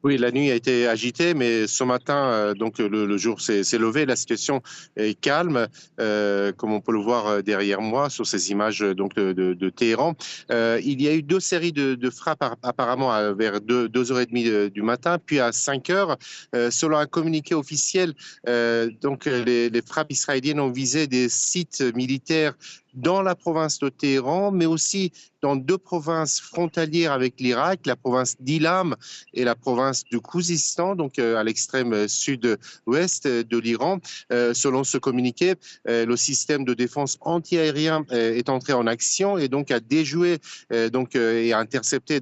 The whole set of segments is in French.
Oui, la nuit a été agitée, mais ce matin, donc le jour s'est levé. La situation est calme, comme on peut le voir derrière moi sur ces images donc de Téhéran. Il y a eu deux séries de frappes apparemment vers 2 heures et demie du matin, puis à 5 heures. Selon un communiqué officiel, les frappes israéliennes ont visé des sites militaires dans la province de Téhéran, mais aussi dans deux provinces frontalières avec l'Irak, la province d'Ilam et la province du Khouzistan, donc à l'extrême sud-ouest de l'Iran. Selon ce communiqué, le système de défense antiaérien est entré en action et donc a déjoué et a intercepté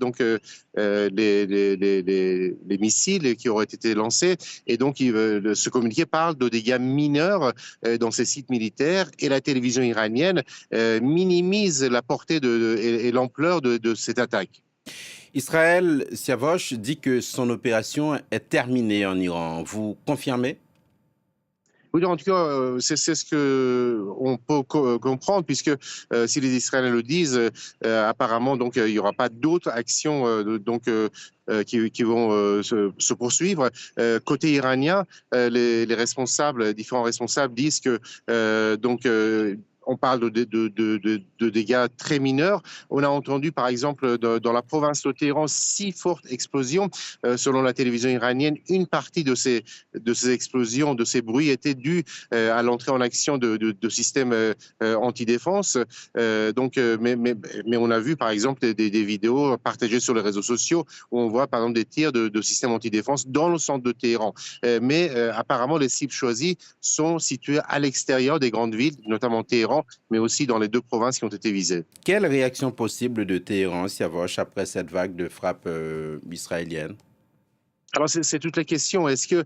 les missiles qui auraient été lancés. Et donc, ce communiqué parle de dégâts mineurs dans ces sites militaires et la télévision iranienne minimise la portée et l'ampleur de cette attaque. Israël Siavosh dit que son opération est terminée en Iran. Vous confirmez? Oui, en tout cas, c'est ce que on peut comprendre, puisque si les Israéliens le disent, apparemment, il y aura pas d'autres actions qui vont se poursuivre. Côté iranien, les responsables, différents responsables disent que on parle de dégâts très mineurs. On a entendu, par exemple, dans la province de Téhéran, 6 fortes explosions. Selon la télévision iranienne, une partie de ces explosions, de ces bruits, étaient dus à l'entrée en action de systèmes antidéfense. Mais on a vu, par exemple, des vidéos partagées sur les réseaux sociaux où on voit, par exemple, des tirs de systèmes antidéfense dans le centre de Téhéran. Apparemment, les cibles choisies sont situées à l'extérieur des grandes villes, notamment Téhéran, mais aussi dans les deux provinces qui ont été visées. Quelle réaction possible de Téhéran, Siavosh, après cette vague de frappes israéliennes? Alors, c'est toute la question. Est-ce que,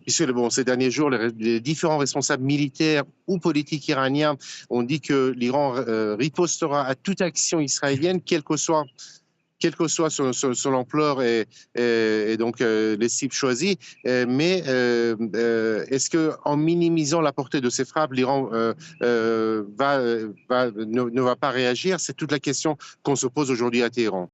puisque ces derniers jours, les différents responsables militaires ou politiques iraniens ont dit que l'Iran ripostera à toute action israélienne, quelle que soit son ampleur et les cibles choisies. Est-ce que, en minimisant la portée de ces frappes, l'Iran ne va pas réagir? C'est toute la question qu'on se pose aujourd'hui à Téhéran.